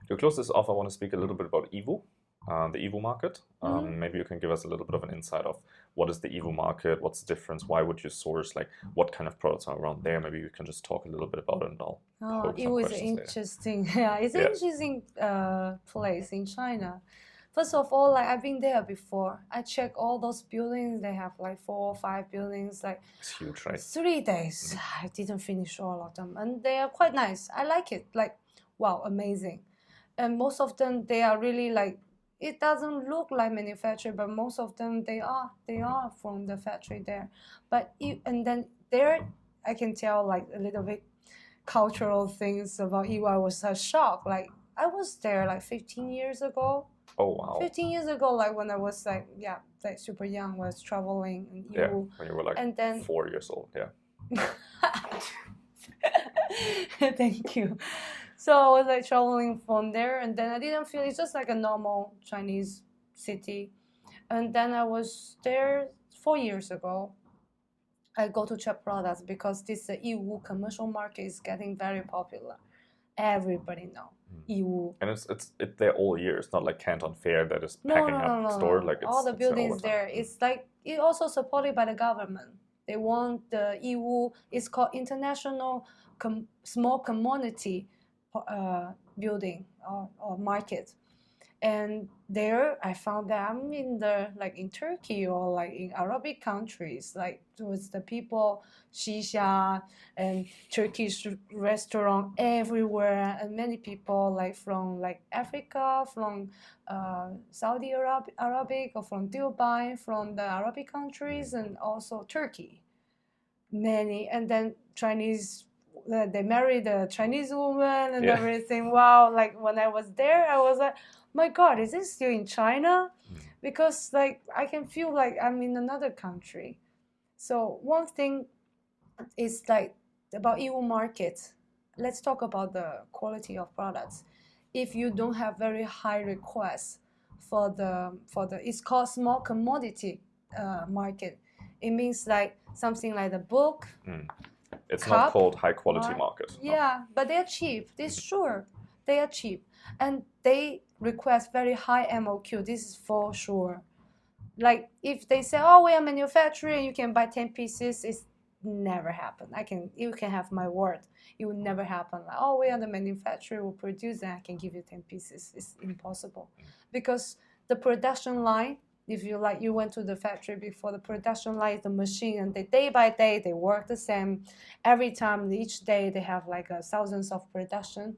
To close this off, I want to speak a little bit about Yiwu, the Yiwu market. Maybe you can give us a little bit of an insight of what is the Yiwu market, what's the difference, why would you source, like what kind of products are around there? Maybe you can just talk a little bit about it and I'll poke It some was questions later. interesting. Yeah, it's an Yeah. interesting place in China. First of all, like I've been there before. I check all those buildings. They have like 4 or 5 buildings. Like It's huge, right? 3 days. I didn't finish all of them, and they are quite nice. I like it. Like, wow, amazing. And most of them, they are really like. It doesn't look like manufactured, but most of them they are from the factory there. But and then there, I can tell like a little bit cultural things about Yiwu. I was shocked. Like I was there like 15 years ago. Oh, wow. 15 years ago, like when I was like, yeah, like super young, was traveling in Yeah, Yiwu. when you were like And then 4 years old, yeah. thank you. So I was like traveling from there, and then I didn't feel it's just like a normal Chinese city. And then I was there 4 years ago. I go to check products because this Yiwu commercial market is getting very popular. Everybody know Yiwu. And it's there all year. It's not like Canton Fair that is No, packing no, up no, no, store. no. Like All the it's there all buildings the time. there. It's like it also supported by the government. They want the Yiwu. It's called International Small Community Building or Market. And there I found them in the like in Turkey or like in Arabic countries, like towards the people shisha and Turkish restaurant everywhere, and many people like from like Africa, from Saudi Arabic, or from Dubai, from the Arabic countries, and also Turkey. Many, and then Chinese. They married a Chinese woman and Yeah. everything. Wow! Like when I was there, I was like, my God, is this still in China? Because like I can feel like I'm in another country. So one thing is like about EU market. Let's talk about the quality of products. If you don't have very high requests for the it's called small commodity market. It means like something like the book. It's Cup, not called high quality market. No. Yeah, but they're cheap. This sure, they are cheap, and they request very high MOQ. This is for sure. Like if they say, "Oh, we are manufacturing, you can buy 10 pieces," it's never happen. You can have my word. It will never happen. Like, "Oh, we are the manufacturer, we produce, and I can give you 10 pieces." It's impossible, because the production line. If you went to the factory before, the production line is the machine, and they day by day they work the same. Every time, each day they have like thousands of production,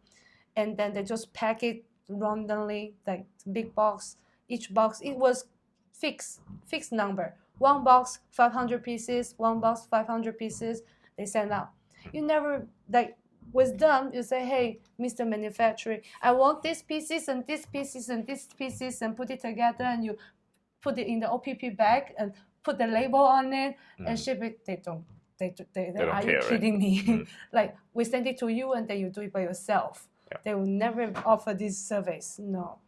and then they just pack it randomly, like big box. Each box it was fixed number. One box 500 pieces, one box 500 pieces. They send out. You never like with them. You say, "Hey, Mr. Manufacturer, I want these pieces and these pieces and these pieces," and put it together, and you put it in the OPP bag and put the label on it and ship it. They don't. They don't are care, you kidding right? me? Like we send it to you and then you do it by yourself. Yeah. They will never offer this service. No,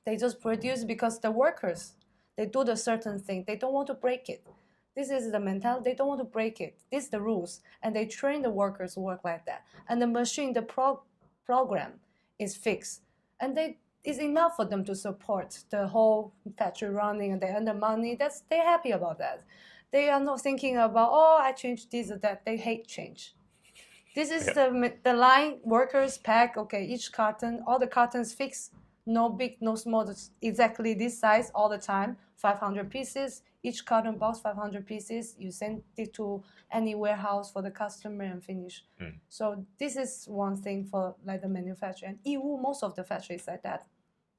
they just produce because the workers they do the certain thing. They don't want to break it. This is the mentality. They don't want to break it. This is the rules, and they train the workers to work like that. And the machine, the program, is fixed, and it's enough for them to support the whole factory running, and they earn the money. They're happy about that. They are not thinking about, oh, I changed this or that. They hate change. This is the line workers pack. Okay, each carton, all the cartons fixed. No big, no small, exactly this size all the time. 500 pieces. Each carton box 500 pieces. You send it to any warehouse for the customer and finish. So this is one thing for like the manufacturer. And Yiwu, most of the factories like that.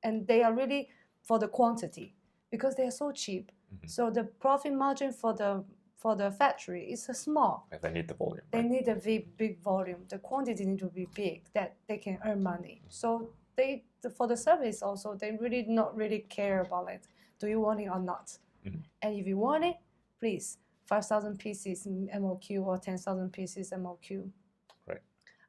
And they are really for the quantity because they are so cheap. So the profit margin for the factory is small. And they need the volume. They right? need a big volume. The quantity need to be big that they can earn money. So for the service also, they really not really care about it. Do you want it or not? And if you want it, please, 5,000 pieces MOQ or 10,000 pieces MOQ. Right.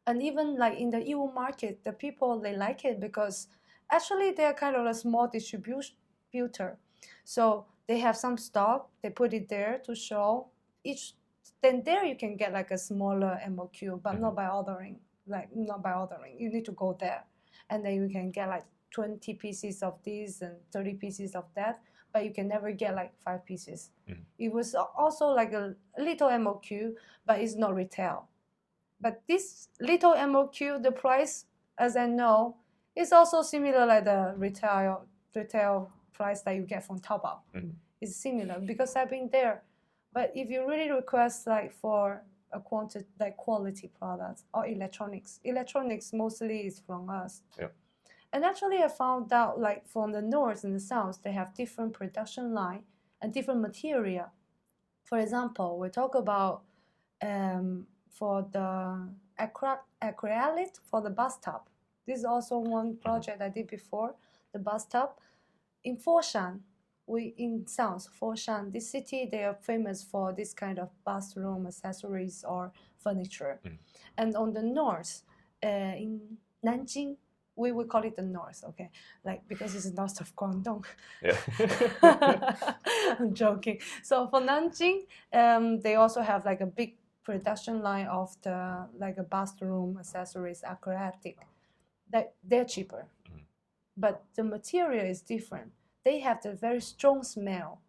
And even like in the EU market, the people, they like it because actually they are kind of a small distributor. So they have some stock, they put it there to show each. Then there you can get like a smaller MOQ, but not by ordering. Like not by ordering, you need to go there. and then you can get like 20 pieces of this and 30 pieces of that, but you can never get like 5 pieces. It was also like a little MOQ, but it's not retail. But this little MOQ, the price, as I know, is also similar like the retail price that you get from Taobao. It's similar because I've been there. But if you really request like for a quality products or electronics mostly is from us. Yeah. And actually, I found out like from the north and the south, they have different production line and different material. For example, we talk about for the acrylic for the bathtub. This is also one project I did before, the bathtub. In Foshan, in south, Foshan, this city, they are famous for this kind of bathroom accessories or furniture. And on the north, in Nanjing, we call it the north, okay? Like, because it's north of Guangdong. Yeah. I'm joking. So for Nanjing, they also have like a big production line of the like a bathroom accessories, acrylic. They're cheaper, but the material is different. They have the very strong smell.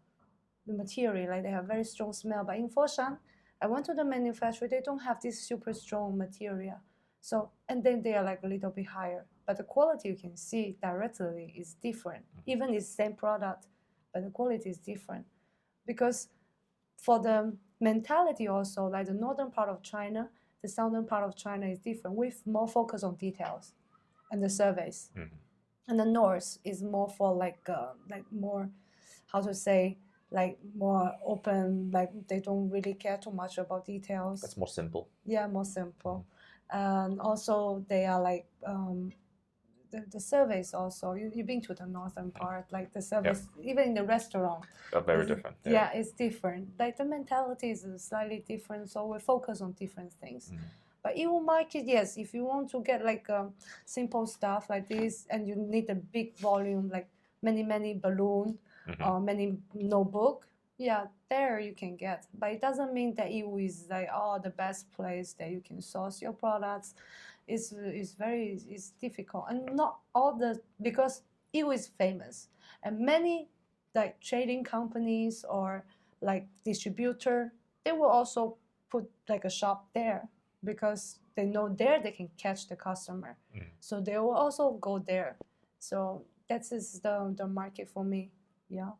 The material, like they have very strong smell. But in Foshan, I went to the manufacturer. They don't have this super strong material. So, and then they are like a little bit higher. But the quality you can see directly is different. Even it's the same product, but the quality is different. Because for the mentality also, like the northern part of China, the southern part of China is different. With more focus on details and the service. And the north is more for like more, how to say, like more open, like they don't really care too much about details. That's more simple. Yeah, more simple. And also they are like the service also. You've been to the northern part, like the service, even in the restaurant. Very different. Yeah, it's different. Like the mentality is slightly different, so we focus on different things. But Yiwu market, yes, if you want to get like simple stuff like this and you need a big volume, like many balloon or many notebook, yeah, there you can get. But it doesn't mean that Yiwu is like the best place that you can source your products. It's difficult, and not all because Yiwu is famous, and many like trading companies or like distributor, they will also put like a shop there because they know there they can catch the customer. So they will also go there. So that is the market for me. Yeah.